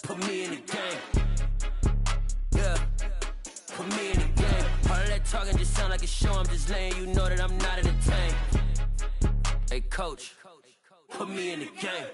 Put me in the game. Yeah. Put me in the game. All of that talking just sound like a show. I'm just letting you know that I'm not entertained. Hey, coach. Put me in the game.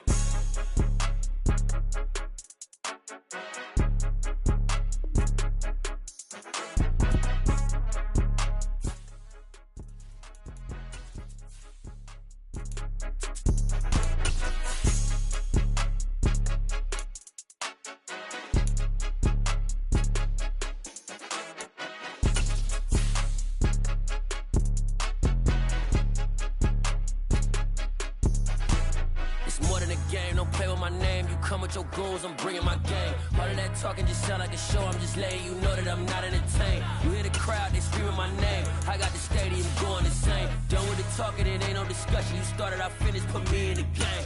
Your goons, I'm bringing my game. All of that talking just sound like a show. I'm just letting you know that I'm not entertained. You hear the crowd, they screaming my name. I got the stadium going insane. Done with the talking, it ain't no discussion. You started, I finished. Put me in the game.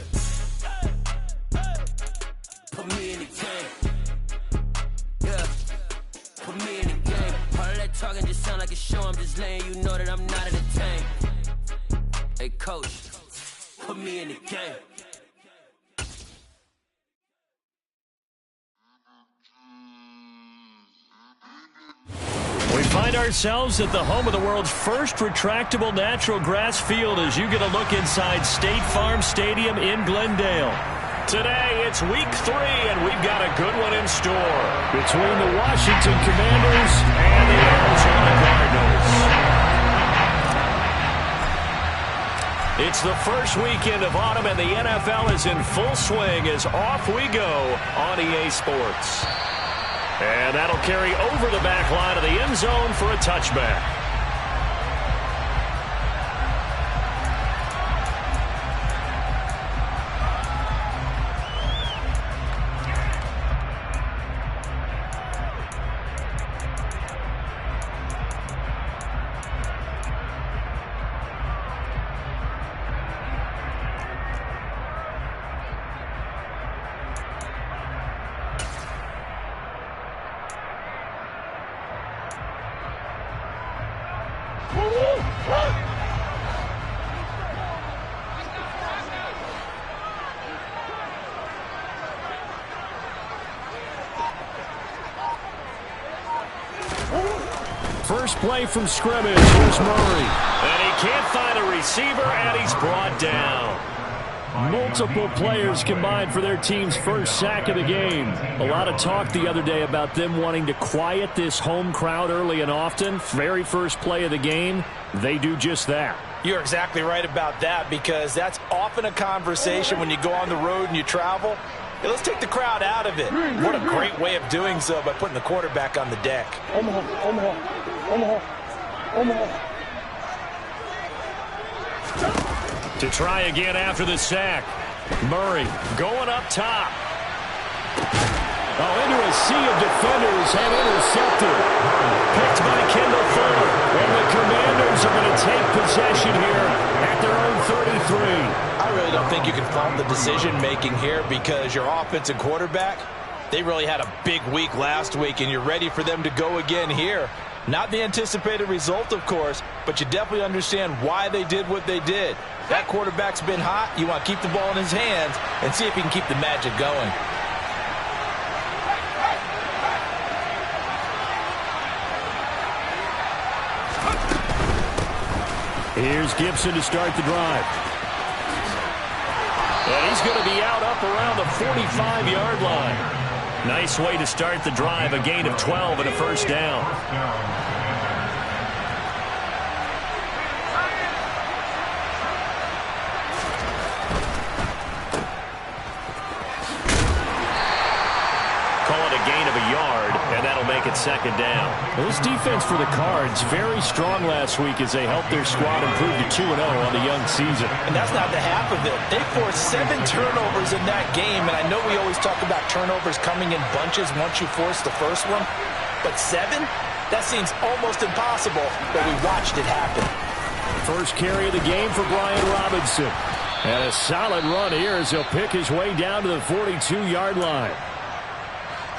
Put me in the game. Yeah. Put me in the game. All of that talking just sound like a show. I'm just letting you know that I'm not entertained. Hey, coach. Put me in the game. We find ourselves at the home of the world's first retractable natural grass field as you get a look inside State Farm Stadium in Glendale. Today, it's week 3, and we've got a good one in store between the Washington Commanders and the Arizona Cardinals. It's the first weekend of autumn, and the NFL is in full swing as off we go on EA Sports. And that'll carry over the back line of the end zone for a touchback. First play from scrimmage. Here's Murray. And he can't find a receiver, and he's brought down. Multiple players combined for their team's first sack of the game. A lot of talk the other day about them wanting to quiet this home crowd early and often. Very first play of the game, they do just that. You're exactly right about that, because that's often a conversation when you go on the road and you travel. Hey, let's take the crowd out of it. What a great way of doing so by putting the quarterback on the deck. To try again after the sack. Murray going up top. Oh, into a sea of defenders and intercepted. Picked by Kendall Fuller. And the Commanders are going to take possession here at their own 33. I really don't think you can fault the decision-making here, because your offense and quarterback, they really had a big week last week, and you're ready for them to go again here. Not the anticipated result, of course, but you definitely understand why they did what they did. That quarterback's been hot. You want to keep the ball in his hands and see if he can keep the magic going. Here's Gibson to start the drive. And he's going to be out up around the 45-yard line. Nice way to start the drive, a gain of 12 and a first down. Call it a gain of a yard, and that'll make it second down. Well, this defense for the Cards, very strong last week as they helped their squad improve to 2-0 on the young season. And that's not the half of it. They forced 7 turnovers in that game, and I know we always talk about turnovers coming in bunches once you force the first one, but 7? That seems almost impossible, but we watched it happen. First carry of the game for Brian Robinson. And a solid run here as he'll pick his way down to the 42-yard line.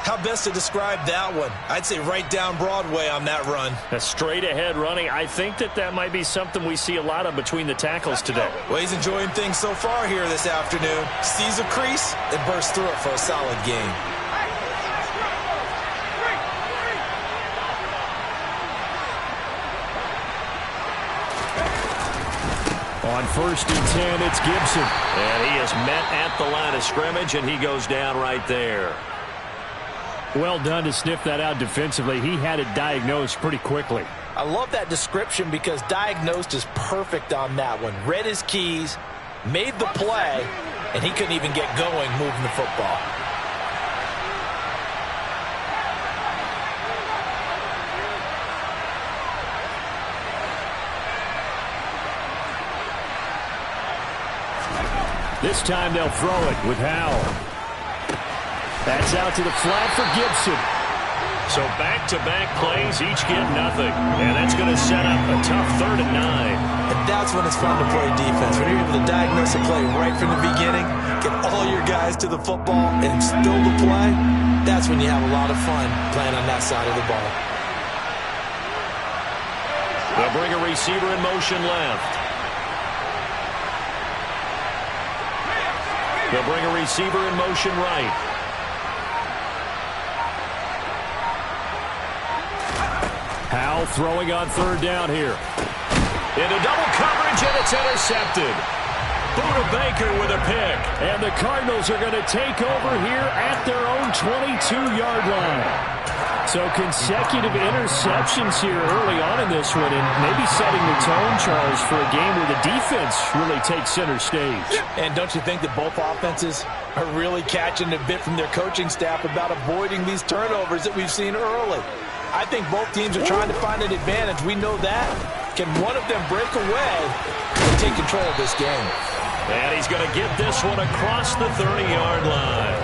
How best to describe that one? I'd say right down Broadway on that run. A straight-ahead running. I think that might be something we see a lot of between the tackles today. Well, he's enjoying things so far here this afternoon. Sees a crease and bursts through it for a solid gain. On 1st and 10, it's Gibson. And he is met at the line of scrimmage, and he goes down right there. Well done to sniff that out defensively. He had it diagnosed pretty quickly. I love that description because diagnosed is perfect on that one. Read his keys, made the play, and he couldn't even get going moving the football. This time they'll throw it with Howell. That's out to the flat for Gibson. So back-to-back plays, each get nothing. And that's going to set up a tough 3rd and 9. And that's when it's fun to play defense. When you're able to diagnose a play right from the beginning, get all your guys to the football, and still the play, that's when you have a lot of fun playing on that side of the ball. They'll bring a receiver in motion left. They'll bring a receiver in motion right. Howell throwing on 3rd down here. Into double coverage, and it's intercepted. Buda Baker with a pick. And the Cardinals are going to take over here at their own 22-yard line. So consecutive interceptions here early on in this one, and maybe setting the tone, Charles, for a game where the defense really takes center stage. And don't you think that both offenses are really catching a bit from their coaching staff about avoiding these turnovers that we've seen early? I think both teams are trying to find an advantage. We know that. Can one of them break away and take control of this game? And he's going to get this one across the 30-yard line.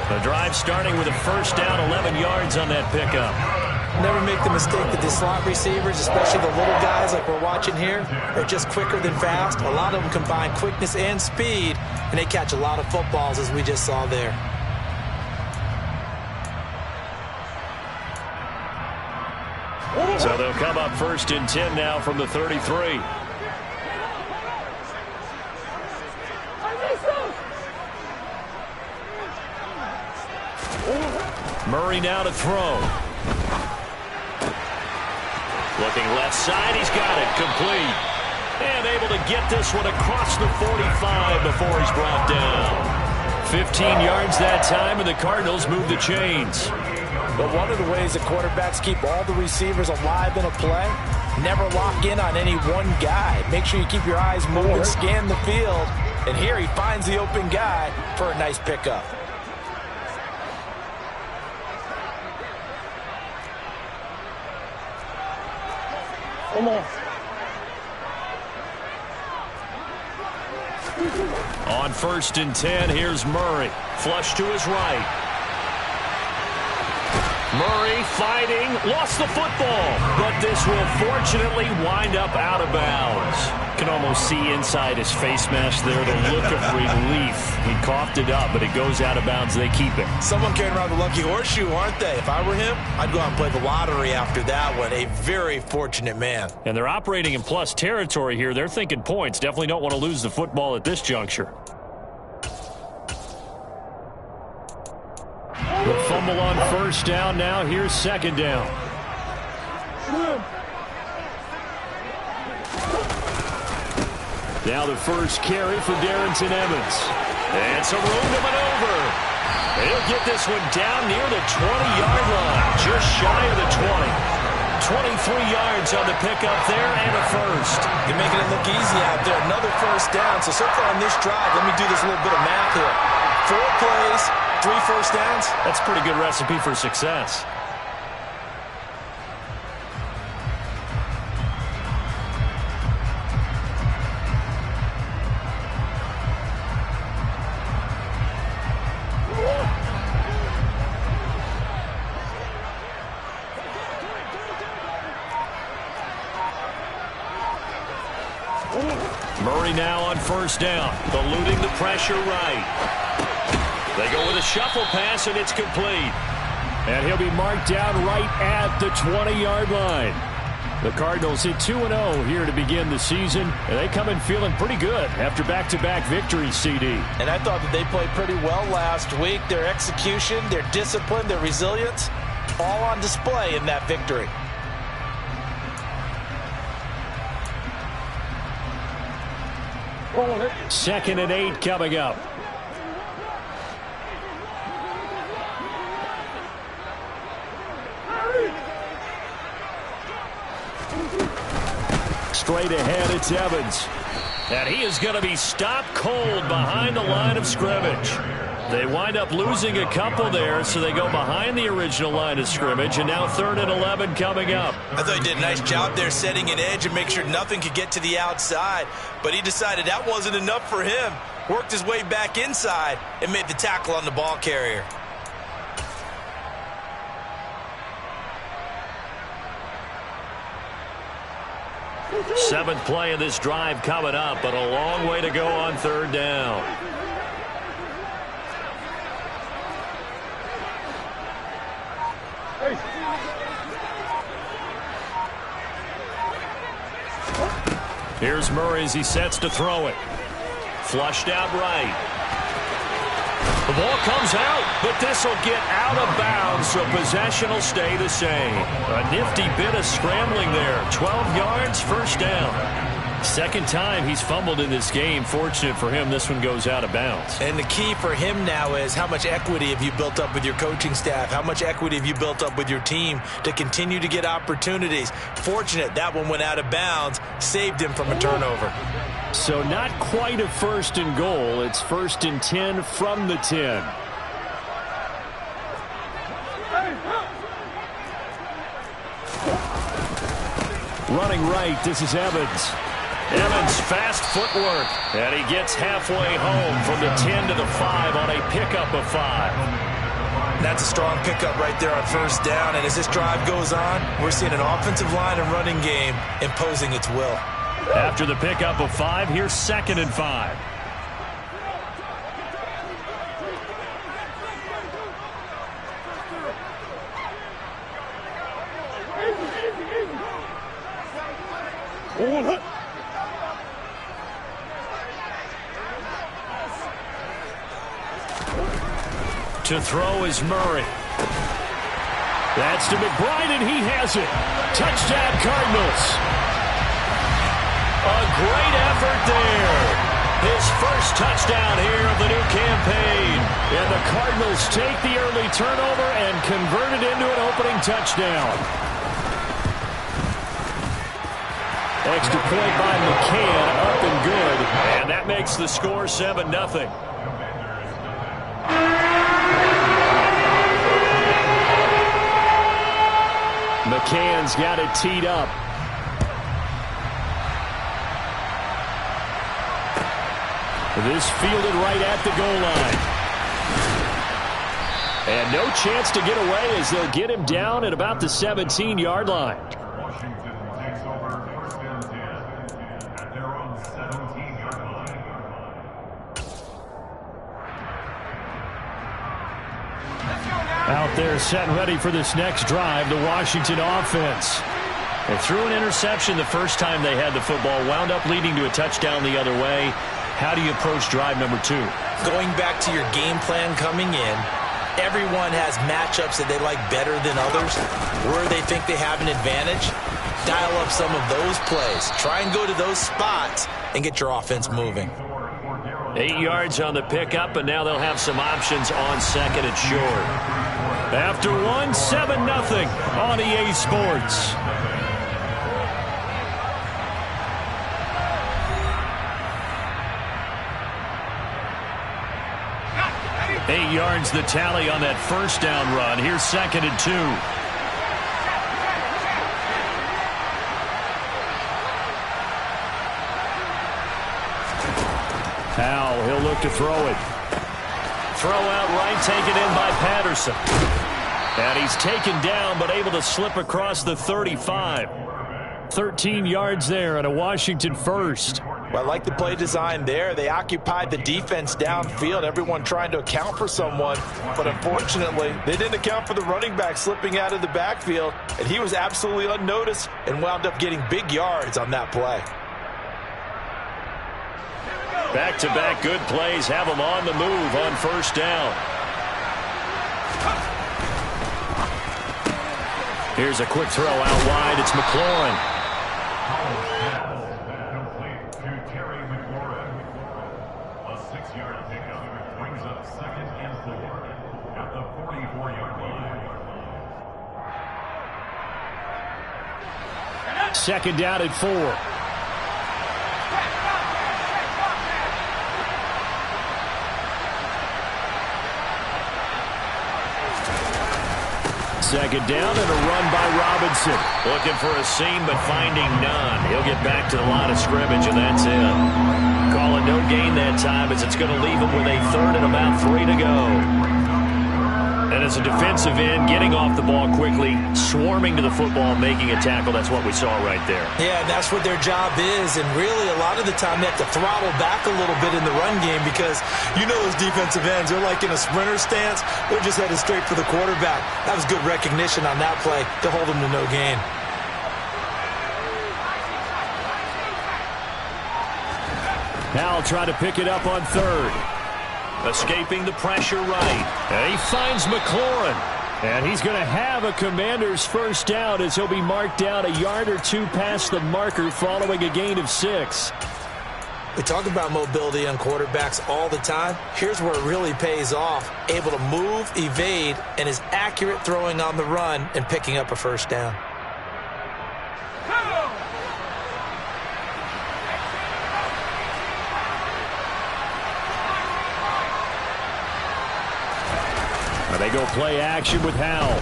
The drive starting with a 1st down, 11 yards on that pickup. Never make the mistake that the slot receivers, especially the little guys like we're watching here, are just quicker than fast. A lot of them combine quickness and speed, and they catch a lot of footballs, as we just saw there. So they'll come up 1st and 10 now from the 33. Murray now to throw. Looking left side, he's got it, complete. And able to get this one across the 45 before he's brought down. 15 yards that time, and the Cardinals move the chains. But one of the ways that quarterbacks keep all the receivers alive in a play, never lock in on any one guy. Make sure you keep your eyes moving, scan the field. And here he finds the open guy for a nice pickup. On 1st and 10, here's Murray. Flush to his right. Murray fighting, lost the football, but this will fortunately wind up out of bounds. Can almost see inside his face mask there the look of relief. He coughed it up, but it goes out of bounds. They keep it. Someone carrying around the lucky horseshoe, aren't they? If I were him, I'd go out and play the lottery after that one. A very fortunate man. And they're operating in plus territory here. They're thinking points. Definitely don't want to lose the football at this juncture. The fumble on 1st down. Now here's 2nd down. Now the first carry for Darrington Evans. And some room to maneuver. He'll get this one down near the 20-yard line. Just shy of the 20. 23 yards on the pickup there and a first. You're making it look easy out there. Another 1st down. So far on this drive, let me do this little bit of math here. 4 plays. 3 1st downs? That's a pretty good recipe for success. Murray now on 1st down, eluding the pressure right. They go with a shuffle pass, and it's complete. And he'll be marked down right at the 20-yard line. The Cardinals hit 2-0 here to begin the season, and they come in feeling pretty good after back-to-back victories, CD. And I thought that they played pretty well last week. Their execution, their discipline, their resilience, all on display in that victory. Second and 8 coming up. Straight ahead, it's Evans. And he is going to be stopped cold behind the line of scrimmage. They wind up losing a couple there, so they go behind the original line of scrimmage, and now 3rd and 11 coming up. I thought he did a nice job there setting an edge and make sure nothing could get to the outside, but he decided that wasn't enough for him. Worked his way back inside and made the tackle on the ball carrier. Seventh play of this drive coming up, but a long way to go on 3rd down. Here's Murray as he sets to throw it. Flushed out right. The ball comes out, but this will get out of bounds, so possession will stay the same. A nifty bit of scrambling there. 12 yards, 1st down. Second time he's fumbled in this game. Fortunate for him, this one goes out of bounds. And the key for him now is how much equity have you built up with your coaching staff? How much equity have you built up with your team to continue to get opportunities? Fortunate that one went out of bounds, saved him from a turnover. So not quite a 1st and goal. It's 1st and 10 from the 10. Running right, this is Evans. Evans, fast footwork, and he gets halfway home from the 10 to the 5 on a pickup of 5. That's a strong pickup right there on 1st down, and as this drive goes on, we're seeing an offensive line and running game imposing its will. After the pickup of 5, here's 2nd and 5. To throw is Murray. That's to McBride, and he has it. Touchdown, Cardinals. A great effort there. His first touchdown here of the new campaign. And the Cardinals take the early turnover and convert it into an opening touchdown. Extra point by McCann, up and good. And that makes the score 7-0. McCann's got it teed up. This fielded right at the goal line. And no chance to get away as they'll get him down at about the 17-yard line. Washington takes over 1st and 10 at their own 17-yard line. Out there set and ready for this next drive, the Washington offense. They threw an interception the first time they had the football, wound up leading to a touchdown the other way. How do you approach drive number 2? Going back to your game plan coming in, everyone has matchups that they like better than others. Where they think they have an advantage, dial up some of those plays. Try and go to those spots and get your offense moving. 8 yards on the pickup, and now they'll have some options on 2nd and short. After one, 7-0 on EA Sports. 8 yards the tally on that 1st down run. Here's 2nd and 2. Powell, he'll look to throw it. Throw out right, taken in by Patterson. And he's taken down, but able to slip across the 35. 13 yards there and a Washington 1st. Well, I like the play design there. They occupied the defense downfield, everyone trying to account for someone. But unfortunately, they didn't account for the running back slipping out of the backfield, and he was absolutely unnoticed and wound up getting big yards on that play. Back-to-back good plays have them on the move on first down. Here's a quick throw out wide. It's McLaurin. A 6-yard pickup brings up 2nd and 4 at the 44-yard line. Second down at 4. Second down and a run by Robinson. Looking for a seam but finding none. He'll get back to the line of scrimmage, and that's it. Calling no gain that time as it's going to leave him with a third and about 3 to go. And as a defensive end, getting off the ball quickly, swarming to the football, making a tackle, that's what we saw right there. Yeah, that's what their job is, and really a lot of the time they have to throttle back a little bit in the run game because you know those defensive ends, they're like in a sprinter stance. They're just headed straight for the quarterback. That was good recognition on that play to hold them to no gain. Now I'll try to pick it up on third. Escaping the pressure right. And he finds McLaurin. And he's going to have a Commander's first down as he'll be marked down a yard or two past the marker following a gain of 6. We talk about mobility on quarterbacks all the time. Here's where it really pays off. Able to move, evade, and is accurate throwing on the run and picking up a first down. They go play action with Howell.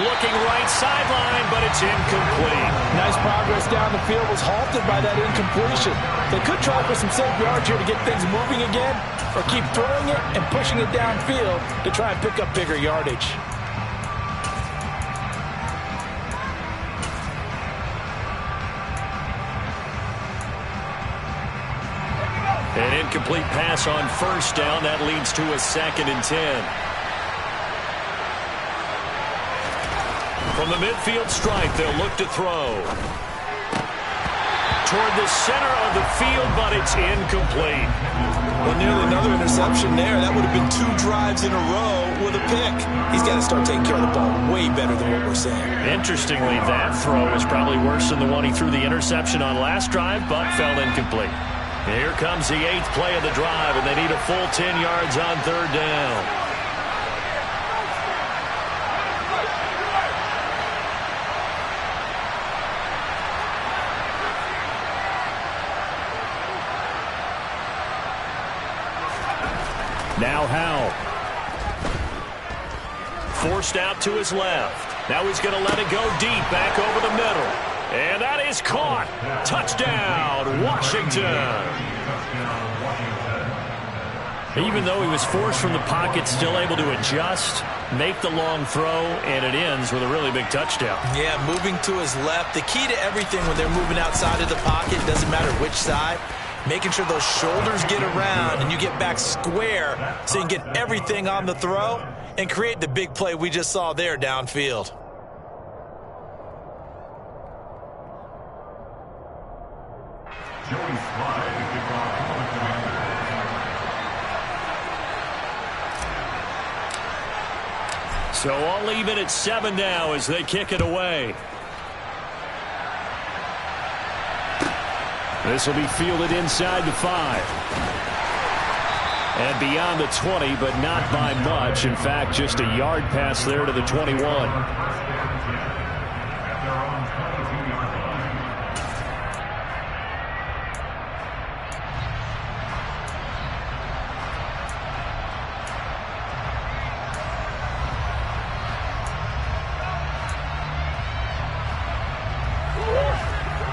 Looking right sideline, but it's incomplete. Nice progress down the field was halted by that incompletion. They could try for some safe yards here to get things moving again, or keep throwing it and pushing it downfield to try and pick up bigger yardage. An incomplete pass on first down. That leads to a 2nd and 10. From the midfield stripe, they'll look to throw. Toward the center of the field, but it's incomplete. Well, nearly another interception there. That would have been 2 drives in a row with a pick. He's got to start taking care of the ball way better than what we're saying. Interestingly, that throw is probably worse than the one he threw the interception on last drive, but fell incomplete. Here comes the 8th play of the drive, and they need a full 10 yards on third down. Now Howell. Forced out to his left. Now he's going to let it go deep back over the middle. And that is caught. Touchdown, Washington. Even though he was forced from the pocket, still able to adjust, make the long throw, and it ends with a really big touchdown. Yeah, moving to his left. The key to everything when they're moving outside of the pocket, doesn't matter which side, making sure those shoulders get around and you get back square so you can get everything on the throw and create the big play we just saw there downfield. So I'll leave it at 7 now as they kick it away. This will be fielded inside the 5. And beyond the 20, but not by much. In fact, just a yard pass there to the 21.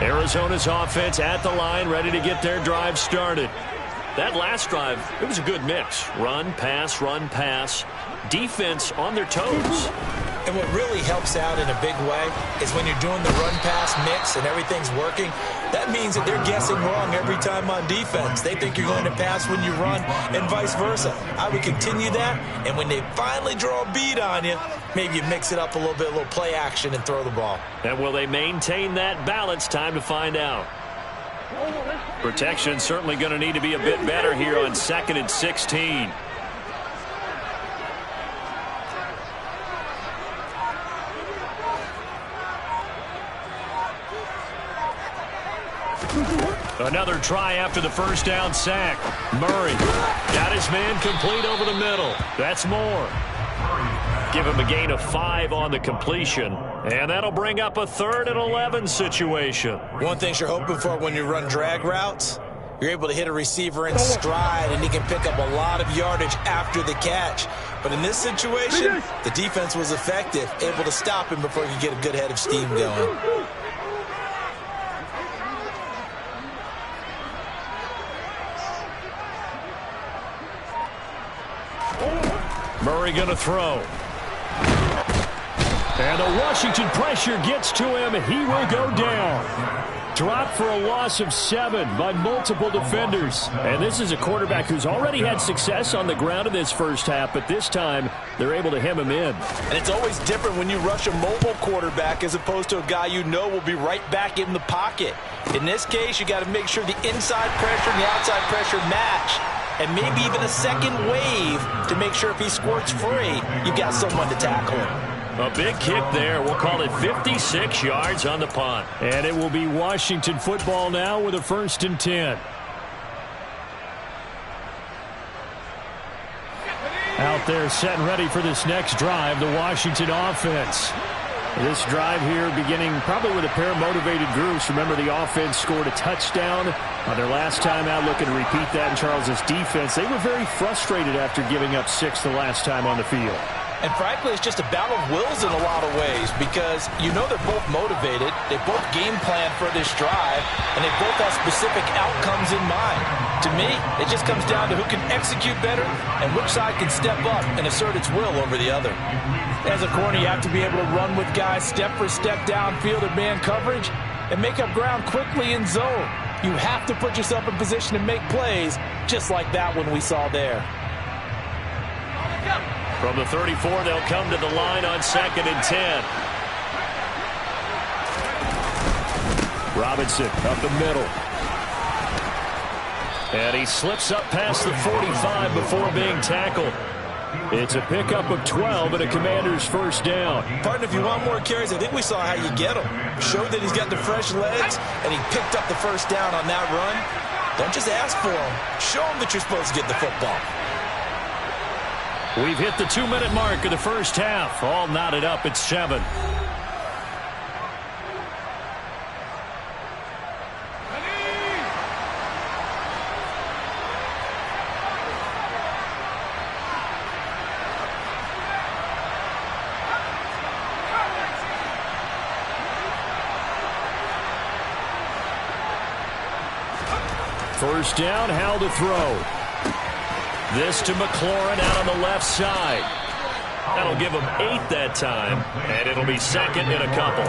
Arizona's offense at the line, ready to get their drive started. That last drive, it was a good mix. Run, pass, defense on their toes. And what really helps out in a big way is when you're doing the run-pass mix and everything's working, that means that they're guessing wrong every time on defense. They think you're going to pass when you run and vice versa. I would continue that, and when they finally draw a beat on you, maybe you mix it up a little bit, a little play action and throw the ball. And will they maintain that balance? Time to find out. Protection certainly going to need to be a bit better here on 2nd and 16. Another try after the first down sack. Murray got his man complete over the middle. That's more. Give him a gain of 5 on the completion. And that'll bring up a 3rd and 11 situation. One thing you're hoping for when you run drag routes, you're able to hit a receiver in stride, and he can pick up a lot of yardage after the catch. But in this situation, the defense was effective, able to stop him before he could get a good head of steam going. Murray going to throw. And the Washington pressure gets to him. He will go down. Dropped for a loss of 7 by multiple defenders. And this is a quarterback who's already had success on the ground in this first half, but this time they're able to hem him in. And it's always different when you rush a mobile quarterback as opposed to a guy you know will be right back in the pocket. In this case, you got to make sure the inside pressure and the outside pressure match. And maybe even a second wave to make sure if he squirts free, you've got someone to tackle him. A big kick there. We'll call it 56 yards on the punt. And it will be Washington football now with a 1st and 10. Out there set and ready for this next drive, the Washington offense. This drive here beginning probably with a pair of motivated groups. Remember, the offense scored a touchdown on their last time out, looking to repeat that in Charles's defense. They were very frustrated after giving up 6 the last time on the field. And frankly, it's just a battle of wills in a lot of ways because you know they're both motivated, they both game plan for this drive, and they both have specific outcomes in mind. To me, it just comes down to who can execute better and which side can step up and assert its will over the other. As a corner, you have to be able to run with guys step for step downfield in man coverage and make up ground quickly in zone. You have to put yourself in position to make plays just like that one we saw there. From the 34, they'll come to the line on 2nd and 10. Robinson up the middle. And he slips up past the 45 before being tackled. It's a pickup of 12 and a Commander's first down. Partner, if you want more carries, I think we saw how you get him. Showed that he's got the fresh legs, and he picked up the first down on that run. Don't just ask for him. Show him that you're supposed to get the football. We've hit the 2-minute mark of the first half. All knotted up at 7. First down, Howell to throw. This to McLaurin out on the left side. That'll give him 8 that time, and it'll be 2nd and a couple.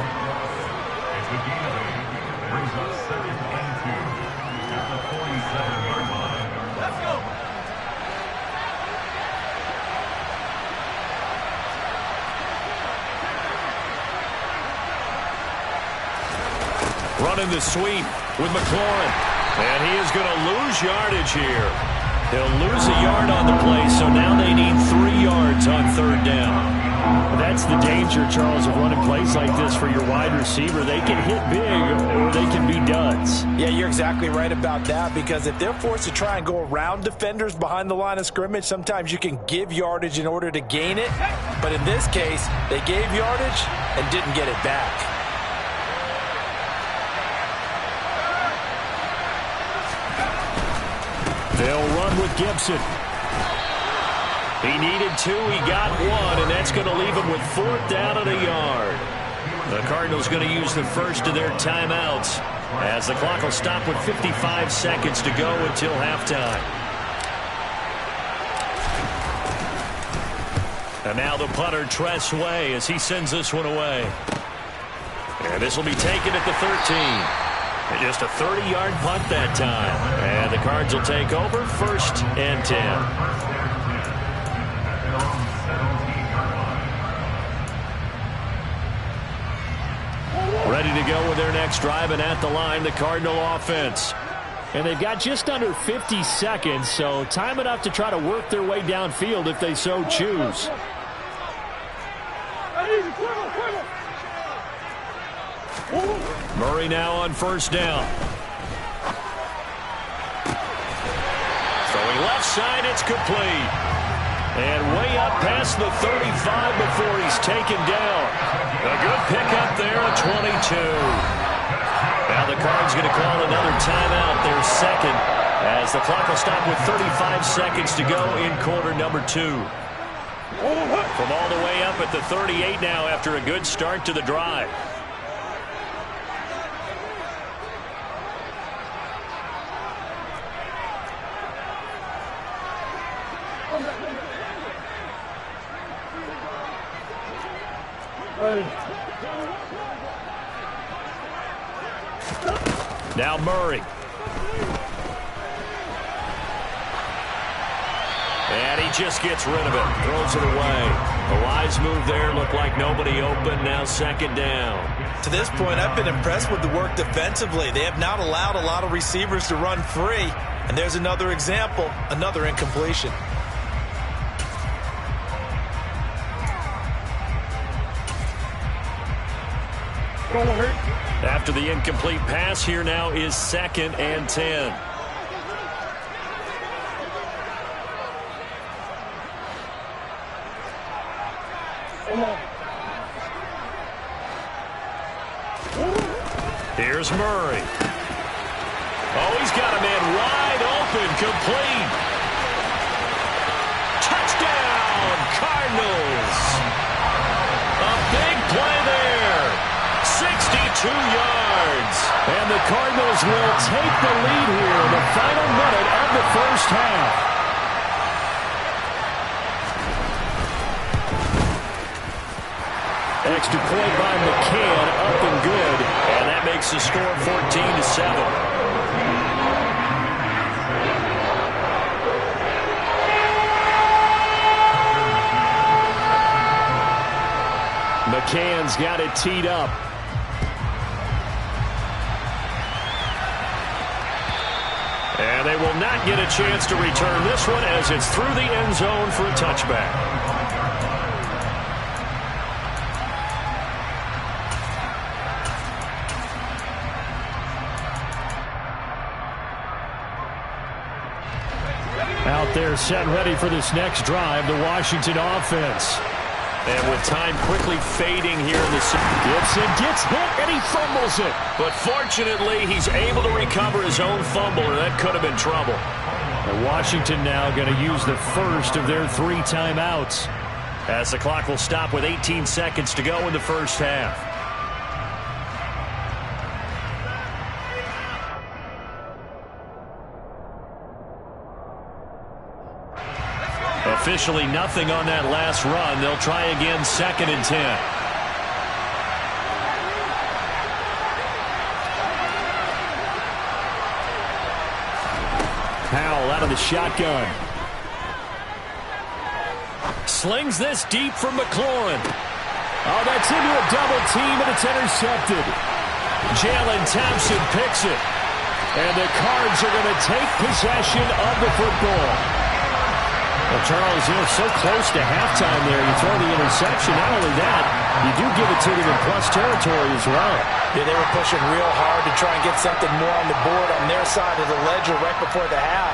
Brings us 2nd and 2 at the 47-yard line. Let's go. Running the sweep with McLaurin, and he is going to lose yardage here. He'll lose a yard on the play, so now they need 3 yards on 3rd down. That's the danger, Charles, of running plays like this for your wide receiver. They can hit big or they can be duds. Yeah, you're exactly right about that because if they're forced to try and go around defenders behind the line of scrimmage, sometimes you can give yardage in order to gain it. But in this case, they gave yardage and didn't get it back. They'll run with Gibson. He needed 2, he got 1, and that's going to leave him with 4th down and a yard. The Cardinals going to use the first of their timeouts as the clock will stop with 55 seconds to go until halftime. And now the punter, Tress Way, as he sends this one away. And this will be taken at the 13. And just a 30-yard punt that time. And the Cards will take over 1st and 10. Ready to go with their next drive, and at the line, the Cardinal offense. And they've got just under 50 seconds, so time enough to try to work their way downfield if they so choose. Murray now on 1st down. Throwing left side, it's complete. And way up past the 35 before he's taken down. A good pickup there at 22. Now the Cards going to call another timeout, their second, as the clock will stop with 35 seconds to go in quarter number 2. From all the way up at the 38 now after a good start to the drive. Now Murray. And he just gets rid of it. Throws it away. A wise move there. Looked like nobody open. Now 2nd down. To this point, I've been impressed with the work defensively. They have not allowed a lot of receivers to run free. And there's another example. Another incompletion. After the incomplete pass, here now is 2nd and 10. Here's Murray. Oh, he's got a man wide open, complete. Touchdown, Cardinals. A big play there. 62 yards. And the Cardinals will take the lead here in the final minute of the 1st half. Extra point by McCann, up and good. And that makes the score 14-7. McCann's got it teed up. And they will not get a chance to return this one as it's through the end zone for a touchback. Out there set and ready for this next drive, the Washington offense. And with time quickly fading here in the Gibson gets hit and he fumbles it. But fortunately, he's able to recover his own fumble, or that could have been trouble. And Washington now going to use the first of their 3 timeouts, as the clock will stop with 18 seconds to go in the 1st half. Officially nothing on that last run. They'll try again 2nd and 10. Powell out of the shotgun. Slings this deep from McLaurin. Oh, that's into a double team, and it's intercepted. Jalen Thompson picks it. And the Cards are going to take possession of the football. Well, Charles, so close to halftime there. You throw the interception. Not only that, you do give it to them in plus territory as well. Yeah, they were pushing real hard to try and get something more on the board on their side of the ledger right before the half.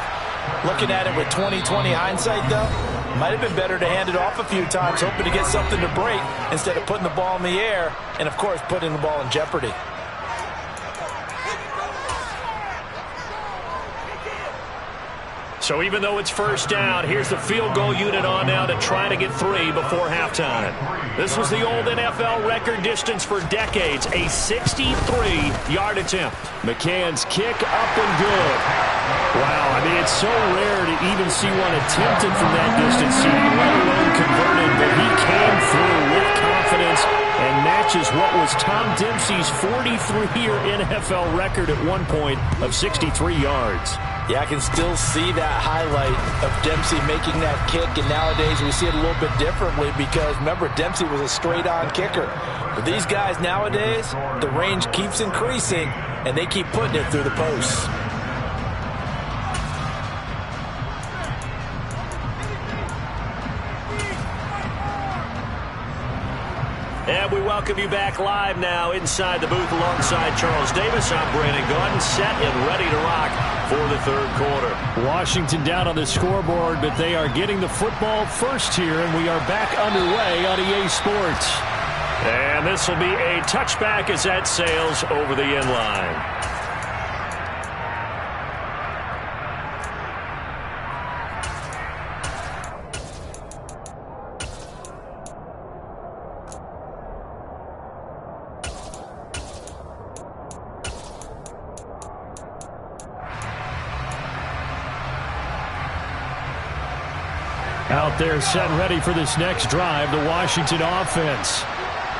Looking at it with 20/20 hindsight, though, might have been better to hand it off a few times, hoping to get something to break instead of putting the ball in the air and, of course, putting the ball in jeopardy. So even though it's 1st down, here's the field goal unit on now to try to get 3 before halftime. This was the old NFL record distance for decades, a 63-yard attempt. McCann's kick up and good. Wow, I mean, it's so rare to even see one attempted from that distance, let alone converted, but he came through with confidence and matches what was Tom Dempsey's 43-year NFL record at one point of 63 yards. Yeah, I can still see that highlight of Dempsey making that kick, and nowadays we see it a little bit differently because, remember, Dempsey was a straight-on kicker. But these guys nowadays, the range keeps increasing, and they keep putting it through the posts. And we welcome you back live now inside the booth alongside Charles Davis. I'm Brandon Gaudin, set and ready to rock for the third quarter. Washington down on the scoreboard, but they are getting the football first here, and we are back underway on EA Sports. And this will be a touchback as that sails over the end line. Out there set and ready for this next drive, the Washington offense.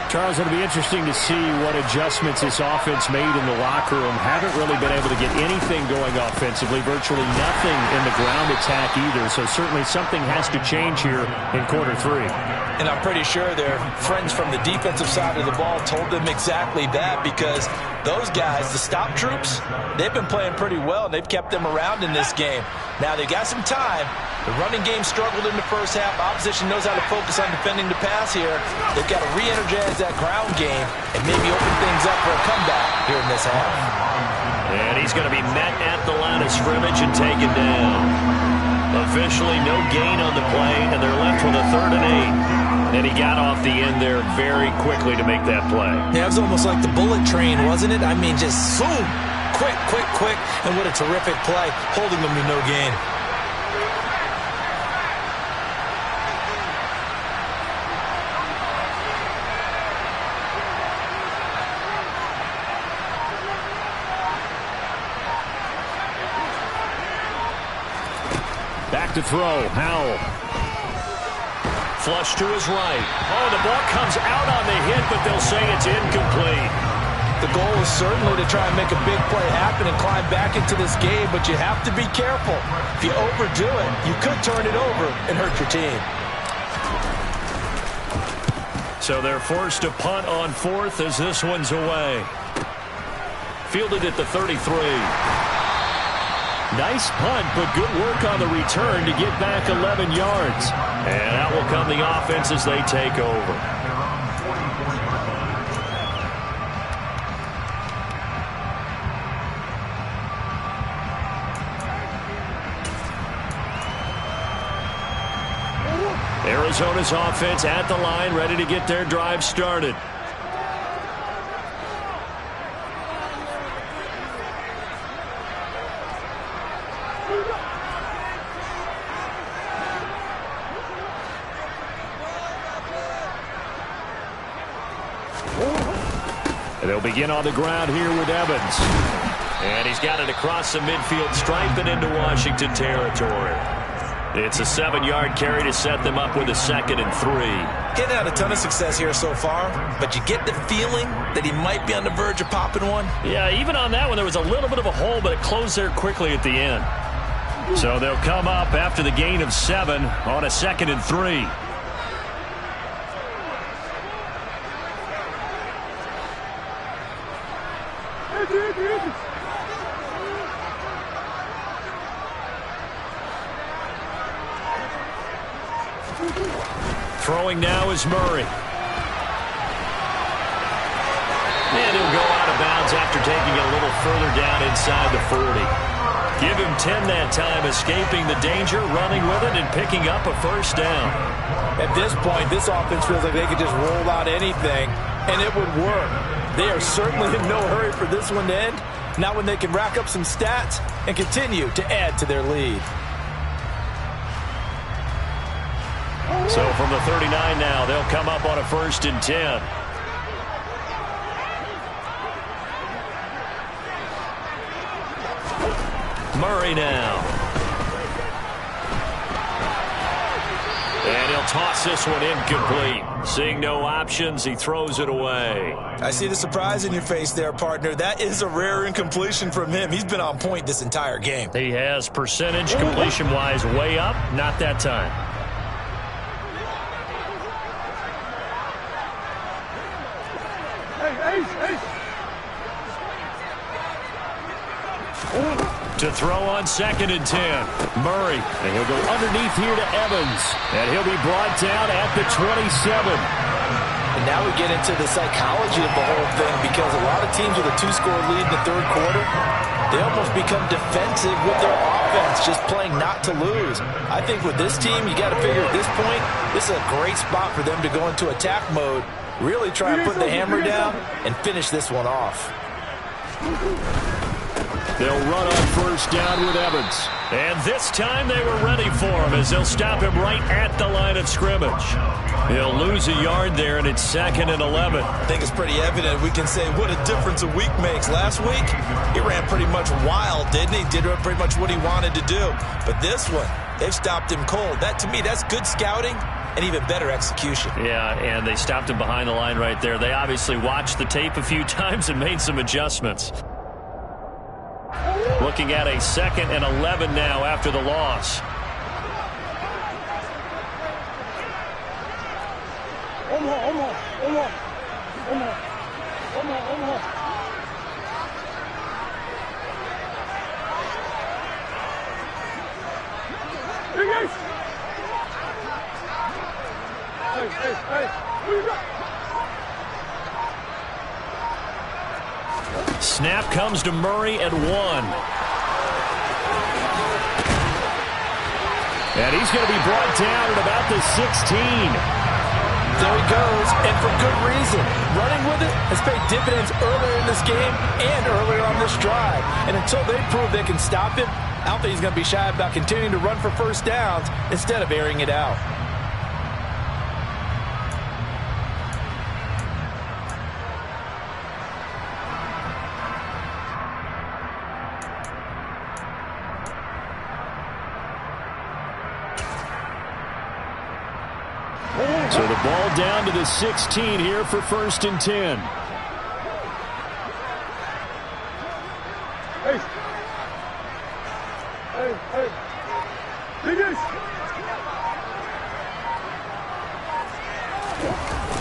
Charles, it'll be interesting to see what adjustments this offense made in the locker room. Haven't really been able to get anything going offensively, virtually nothing in the ground attack either, so certainly something has to change here in quarter three. And I'm pretty sure their friends from the defensive side of the ball told them exactly that, because those guys, the stop troops, they've been playing pretty well, and they've kept them around in this game. Now, they've got some time. The running game struggled in the first half. Opposition knows how to focus on defending the pass here. They've got to re-energize that ground game and maybe open things up for a comeback here in this half. And he's going to be met at the line of scrimmage and taken down. Officially no gain on the play, and they're left with a 3rd and 8. And he got off the end there very quickly to make that play. Yeah, it was almost like the bullet train, wasn't it? I mean, just zoom. Quick, quick, quick. And what a terrific play, holding them to no gain. Back to throw, Howell. Flush to his right. Oh, the ball comes out on the hit, but they'll say it's incomplete. The goal is certainly to try and make a big play happen and climb back into this game, but you have to be careful. If you overdo it, you could turn it over and hurt your team. So they're forced to punt on 4th as this one's away. Fielded at the 33. Nice punt, but good work on the return to get back 11 yards. And out will come the offense as they take over. Arizona's offense at the line, ready to get their drive started. They'll begin on the ground here with Evans. And he's got it across the midfield stripe and into Washington territory. It's a 7-yard carry to set them up with a 2nd and 3. He's had a ton of success here so far, but you get the feeling that he might be on the verge of popping one. Yeah, even on that one, there was a little bit of a hole, but it closed there quickly at the end. So they'll come up after the gain of 7 on a 2nd and 3. Throwing now is Murray. And he'll go out of bounds after taking it a little further down inside the 40. Give him 10 that time, escaping the danger, running with it, and picking up a first down. At this point, this offense feels like they could just roll out anything, and it would work. They are certainly in no hurry for this one to end. Not when they can rack up some stats and continue to add to their lead. So from the 39 now, they'll come up on a 1st and 10. Murray now. And he'll toss this one incomplete. Seeing no options, he throws it away. I see the surprise in your face there, partner. That is a rare incompletion from him. He's been on point this entire game. He has percentage completion-wise way up. Not that time. To throw on 2nd and 10. Murray. And he'll go underneath here to Evans. And he'll be brought down at the 27. And now we get into the psychology of the whole thing, because a lot of teams with a 2-score lead in the third quarter, they almost become defensive with their offense, just playing not to lose. I think with this team, you got to figure at this point, this is a great spot for them to go into attack mode, really try and put the hammer down and finish this one off. They'll run on 1st down with Evans. And this time they were ready for him, as they'll stop him right at the line of scrimmage. He'll lose a yard there, and it's 2nd and 11. I think it's pretty evident. We can say what a difference a week makes. Last week, he ran pretty much wild, didn't he? Did pretty much what he wanted to do. But this one, they've stopped him cold. That, to me, that's good scouting and even better execution. Yeah, and they stopped him behind the line right there. They obviously watched the tape a few times and made some adjustments. Looking at a 2nd and 11 now after the loss. Snap comes to Murray at 1. And he's going to be brought down at about the 16. There he goes, and for good reason. Running with it has paid dividends earlier in this game and earlier on this drive. And until they prove they can stop him, I don't think he's going to be shy about continuing to run for 1st downs instead of airing it out. So the ball down to the 16 here for 1st and 10.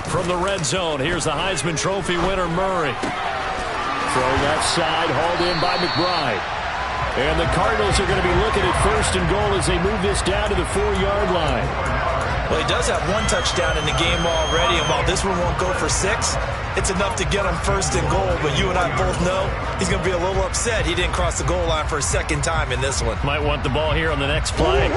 From the red zone, here's the Heisman Trophy winner, Murray. Throw left side, hauled in by McBride. And the Cardinals are going to be looking at 1st and goal as they move this down to the 4-yard line. Well, he does have 1 touchdown in the game already, and while this one won't go for 6, it's enough to get him 1st and goal. But you and I both know he's going to be a little upset he didn't cross the goal line for a 2nd time in this one. Might want the ball here on the next play.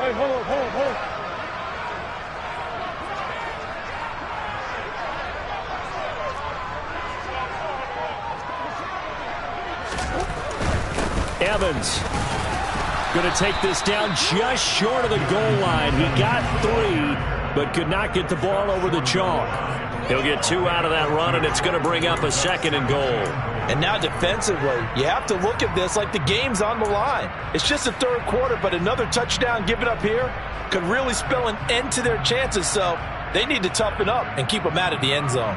Hey, hold on. Evans going to take this down just short of the goal line. He got 3, but could not get the ball over the chalk. He'll get 2 out of that run, and it's going to bring up a 2nd and goal. And now defensively, you have to look at this like the game's on the line. It's just the 3rd quarter, but another touchdown given up here could really spell an end to their chances. So they need to toughen up and keep them out of the end zone.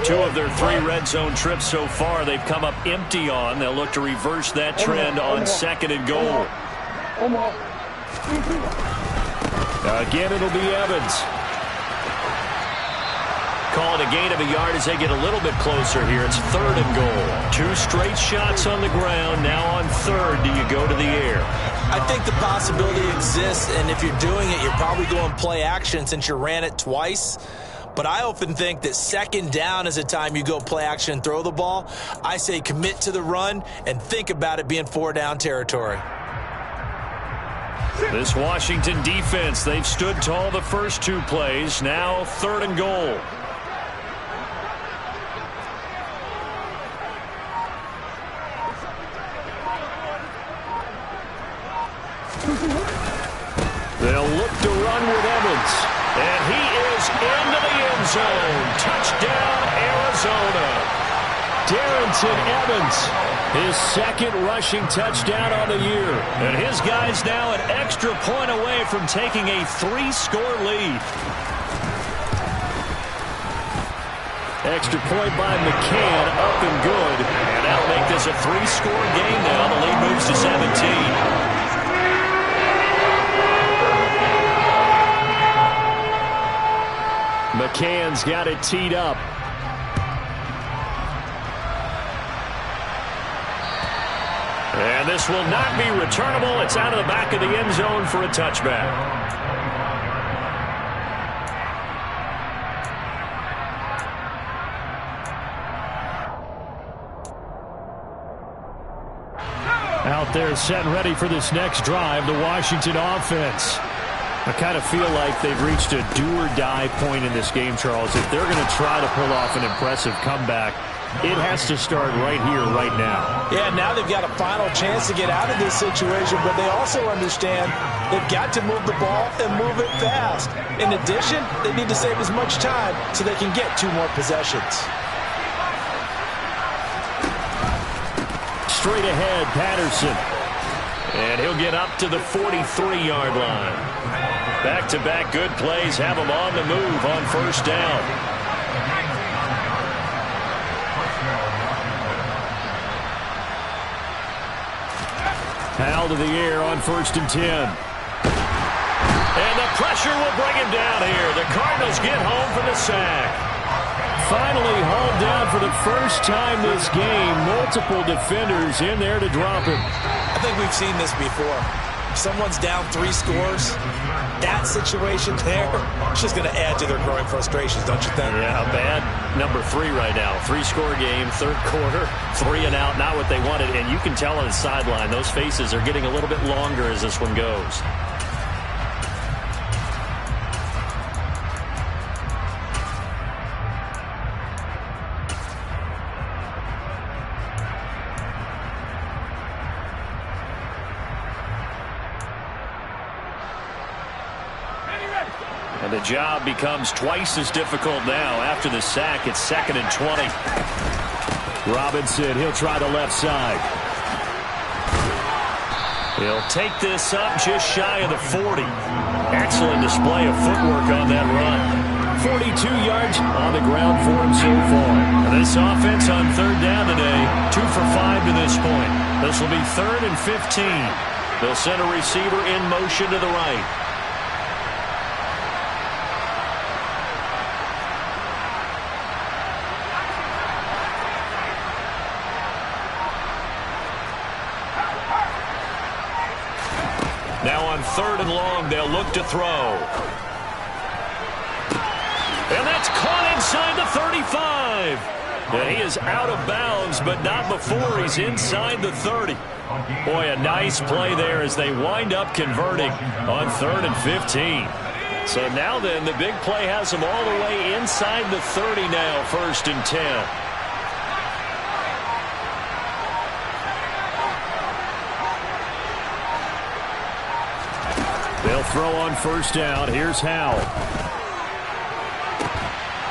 Two of their 3 red zone trips so far they've come up empty on. They'll look to reverse that trend on 2nd and goal. Again, it'll be Evans. Call it a gain of a yard as they get a little bit closer here. It's 3rd and goal. 2 straight shots on the ground. Now on 3rd, do you go to the air? I think the possibility exists, and if you're doing it, you're probably going play action since you ran it twice. But I often think that 2nd down is a time you go play action and throw the ball. I say commit to the run and think about it being 4-down territory. This Washington defense, they've stood tall the first 2 plays. Now 3rd and goal. They'll look to run with Evans. And he is into the end zone. Touchdown, Arizona. Darrington Evans, his second rushing touchdown on the year. And his guys now an extra point away from taking a 3-score lead. Extra point by McCann, up and good. And that'll make this a 3-score game now. The lead moves to 17. McCann's got it teed up. And this will not be returnable. It's out of the back of the end zone for a touchback. Out there set and ready for this next drive, the Washington offense. I kind of feel like they've reached a do-or-die point in this game, Charles. If they're going to try to pull off an impressive comeback, it has to start right here, right now. Yeah, now they've got a final chance to get out of this situation, but they also understand they've got to move the ball and move it fast. In addition, they need to save as much time so they can get 2 more possessions. Straight ahead, Patterson. And he'll get up to the 43-yard line. Back-to-back good plays have him on the move on first down. Powell to the air on 1st and 10. And the pressure will bring him down here. The Cardinals get home for the sack. Finally hauled down for the first time this game. Multiple defenders in there to drop him. I think we've seen this before. If someone's down 3 scores, that situation there, it's just going to add to their growing frustrations, don't you think? Yeah, bad number 3 right now. 3-score game, 3rd quarter, 3 and out, not what they wanted. And you can tell on the sideline, those faces are getting a little bit longer as this one goes. And the job becomes twice as difficult now. After the sack, it's 2nd and 20. Robinson, he'll try the left side. He'll take this up just shy of the 40. Excellent display of footwork on that run. 42 yards on the ground for him so far. And this offense on 3rd down today, 2 for 5 to this point. This will be 3rd and 15. They'll send a receiver in motion to the right. Now on 3rd and long, they'll look to throw. And that's caught inside the 35. And he is out of bounds, but not before he's inside the 30. Boy, a nice play there as they wind up converting on 3rd and 15. So now then, the big play has them all the way inside the 30 now, 1st and 10. They'll throw on 1st down. Here's Howell.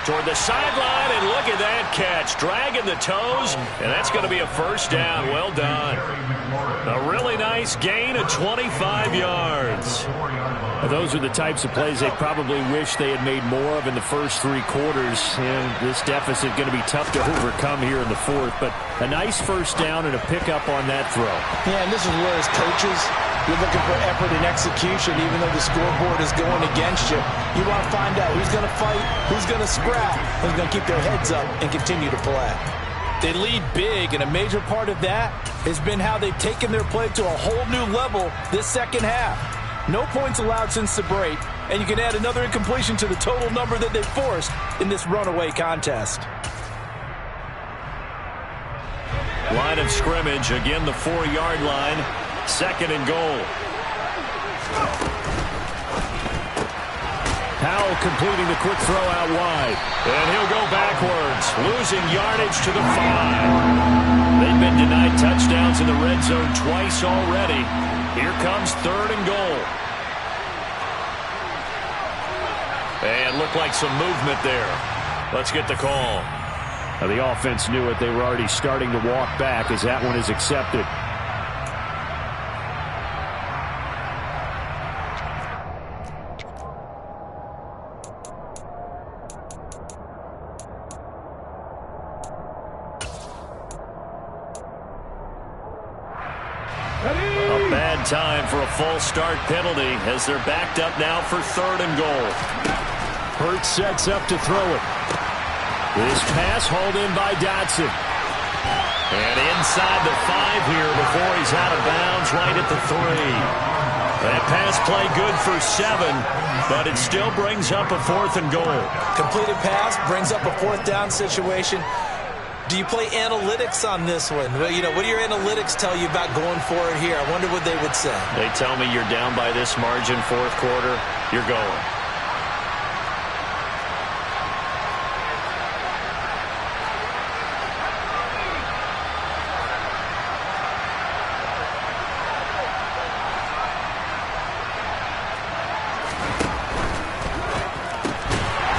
Toward the sideline, and look at that catch. Dragging the toes, and that's going to be a 1st down. Well done. A really nice gain of 25 yards. Those are the types of plays they probably wish they had made more of in the first 3 quarters. And this deficit going to be tough to overcome here in the 4th. But a nice 1st down and a pickup on that throw. Yeah, and this is where as coaches, you're looking for effort and execution, even though the scoreboard is going against you. You want to find out who's going to fight, who's going to scrap, who's going to keep their heads up and continue to play. They lead big, and a major part of that has been how they've taken their play to a whole new level this second half. No points allowed since the break, and you can add another incompletion to the total number that they've forced in this runaway contest. Line of scrimmage, again the 4-yard line. 2nd and goal. Howell completing the quick throw out wide. And he'll go backwards, losing yardage to the 5. They've been denied touchdowns in the red zone twice already. Here comes 3rd and goal. And looked like some movement there. Let's get the call. Now, the offense knew it. They were already starting to walk back as that one is accepted. A bad time for a false start penalty as they're backed up now for 3rd and goal. Hurts sets up to throw it. This pass hauled in by Dotson. And inside the 5 here before he's out of bounds right at the 3. That pass play good for 7, but it still brings up a 4th and goal. Completed pass brings up a 4th down situation. Do you play analytics on this one? Well, you know, what do your analytics tell you about going for it here? I wonder what they would say. They tell me you're down by this margin 4th quarter, you're going.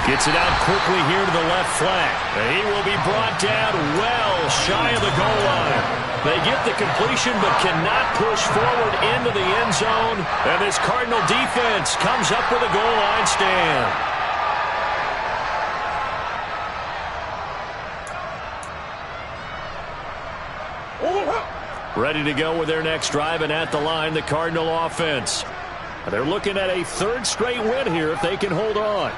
Gets it out quickly here to the left flank. He will be brought down well shy of the goal line. They get the completion but cannot push forward into the end zone. And this Cardinal defense comes up with a goal line stand. Ready to go with their next drive, and at the line, the Cardinal offense. They're looking at a 3rd straight win here if they can hold on.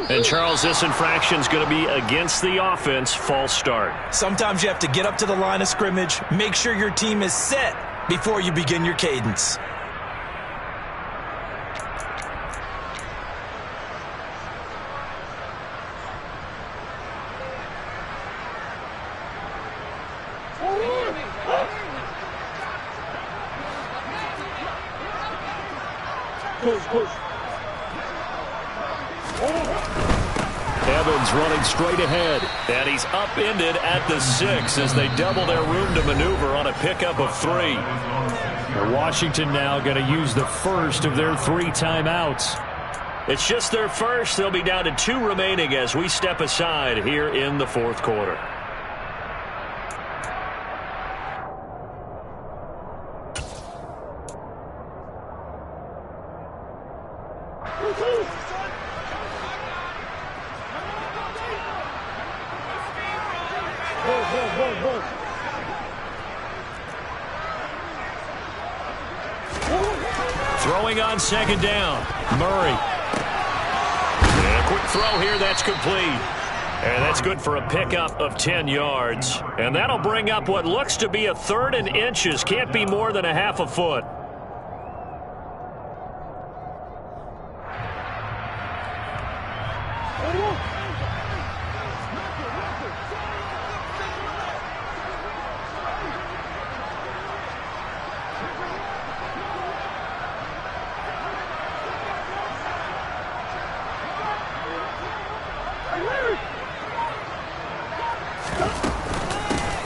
And, Charles, this infraction's going to be against the offense, false start. Sometimes you have to get up to the line of scrimmage, make sure your team is set before you begin your cadence. Evans running straight ahead. And he's upended at the 6 as they double their room to maneuver on a pickup of 3. Washington now going to use the first of their 3 timeouts. It's just their first. They'll be down to 2 remaining as we step aside here in the 4th quarter. Throwing on 2nd down. Murray. And a quick throw here. That's complete. And that's good for a pickup of 10 yards. And that'll bring up what looks to be a 3rd and inches. Can't be more than a half a foot.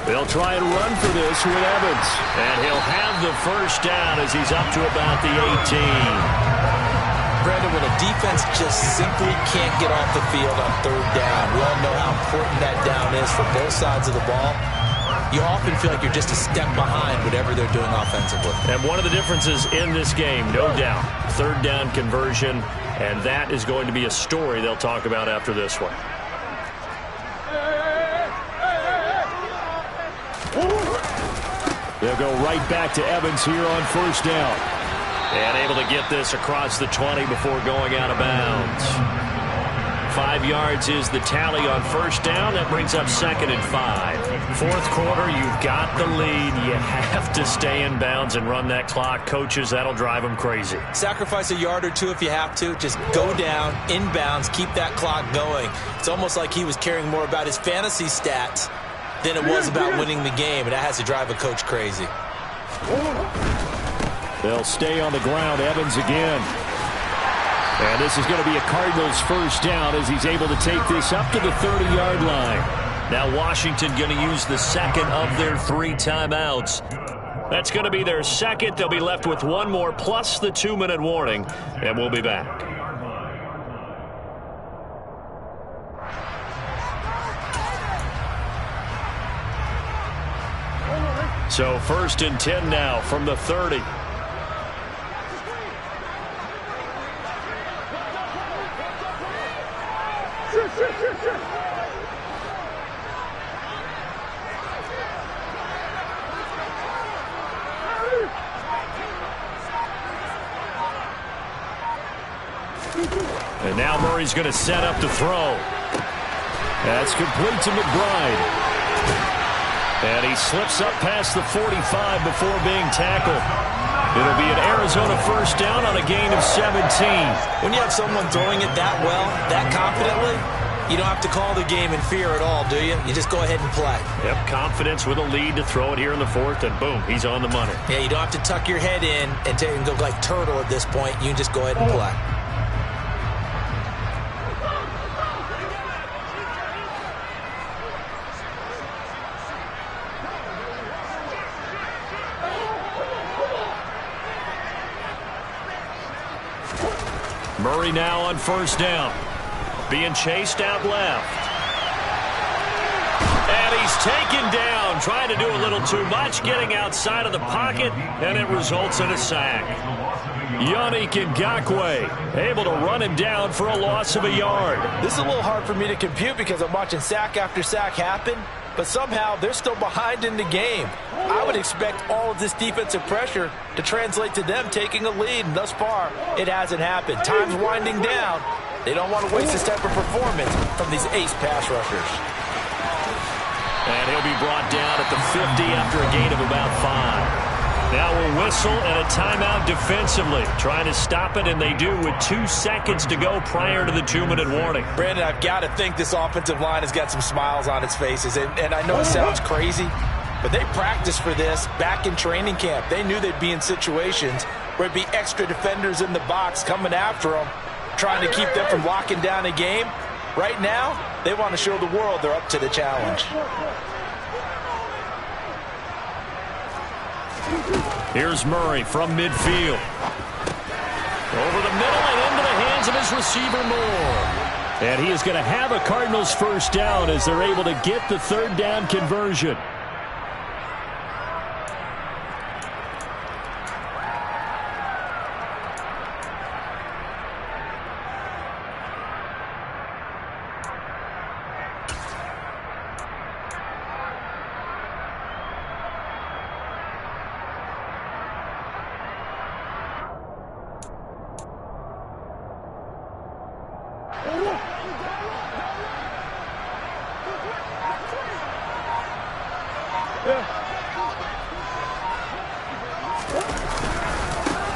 They'll try and run for this with Evans. And he'll have the first down as he's up to about the 18. Brandon, when a defense just simply can't get off the field on 3rd down, we all know how important that down is for both sides of the ball. You often feel like you're just a step behind whatever they're doing offensively. And one of the differences in this game, no doubt, 3rd down conversion, and that is going to be a story they'll talk about after this one. They'll go right back to Evans here on 1st down. And able to get this across the 20 before going out of bounds. 5 yards is the tally on 1st down. That brings up 2nd and 5. 4th quarter, you've got the lead. You have to stay in bounds and run that clock. Coaches, that'll drive them crazy. Sacrifice a yard or 2 if you have to. Just go down, inbounds, keep that clock going. It's almost like he was caring more about his fantasy stats than it was about winning the game, and that has to drive a coach crazy. They'll stay on the ground. Evans again. And this is going to be a Cardinals first down as he's able to take this up to the 30-yard line. Now Washington going to use the second of their 3 timeouts. That's going to be their second. They'll be left with one more plus the 2-minute warning, and we'll be back. So 1st and 10 now from the 30. And now Murray's going to set up to throw. That's complete to McBride. And he slips up past the 45 before being tackled. It'll be an Arizona first down on a gain of 17. When you have someone throwing it that well, that confidently, you don't have to call the game in fear at all, do you? You just go ahead and play. Yep, confidence with a lead to throw it here in the 4th, and boom, he's on the money. Yeah, you don't have to tuck your head in and go like turtle at this point. You can just go ahead and play. Murray now on first down. Being chased out left. And he's taken down. Trying to do a little too much. Getting outside of the pocket. And it results in a sack. Yannick Ngakoue able to run him down for a loss of a yard. This is a little hard for me to compute because I'm watching sack after sack happen. But somehow they're still behind in the game. I would expect all of this defensive pressure to translate to them taking a lead. And thus far, it hasn't happened. Time's winding down. They don't want to waste this type of performance from these ace pass rushers. And he'll be brought down at the 50 after a gain of about 5. Now a whistle and a timeout defensively. Trying to stop it, and they do with 2 seconds to go prior to the 2-minute warning. Brandon, I've got to think this offensive line has got some smiles on its faces. And I know it sounds crazy, but they practiced for this back in training camp. They knew they'd be in situations where it'd be extra defenders in the box coming after them, trying to keep them from locking down a game. Right now, they want to show the world they're up to the challenge. Here's Murray from midfield. Over the middle and into the hands of his receiver Moore. And he is going to have a Cardinals first down as they're able to get the 3rd down conversion.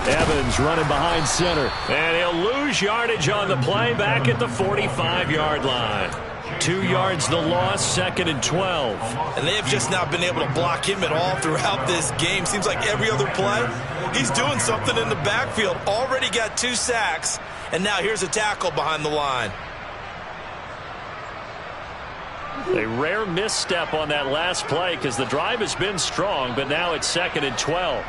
Evans running behind center. And he'll lose yardage on the play back at the 45-yard line. 2 yards the loss, 2nd and 12. And they have just not been able to block him at all throughout this game. Seems like every other play, he's doing something in the backfield. Already got 2 sacks, and now here's a tackle behind the line. A rare misstep on that last play because the drive has been strong, but now it's 2nd and 12.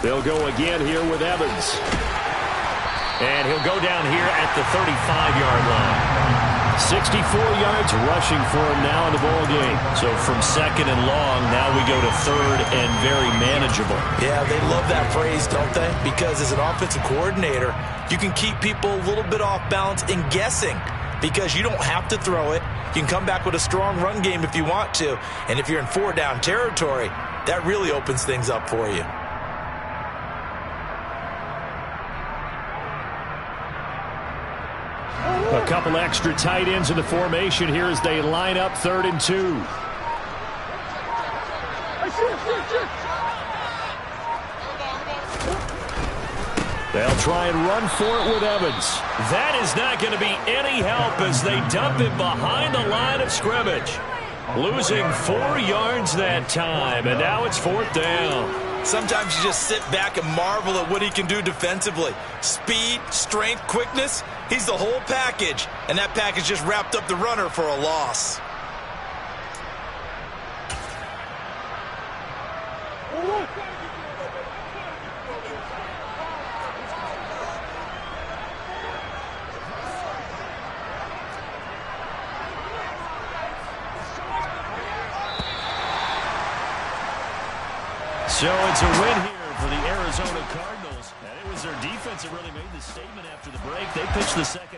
They'll go again here with Evans. And he'll go down here at the 35-yard line. 64 yards rushing for him now in the ball game. So from 2nd and long, now we go to 3rd and very manageable. Yeah, they love that phrase, don't they? Because as an offensive coordinator, you can keep people a little bit off balance and guessing because you don't have to throw it. You can come back with a strong run game if you want to. And if you're in 4-down territory, that really opens things up for you. A couple extra tight ends in the formation here as they line up 3rd and 2. They'll try and run for it with Evans. That is not going to be any help as they dump him behind the line of scrimmage. Losing 4 yards that time, and now it's 4th down. Sometimes you just sit back and marvel at what he can do defensively. Speed, strength, quickness, he's the whole package. And that package just wrapped up the runner for a loss. So it's a win here for the Arizona Cardinals. And it was their defense that really made the statement after the break. They pitched the second half.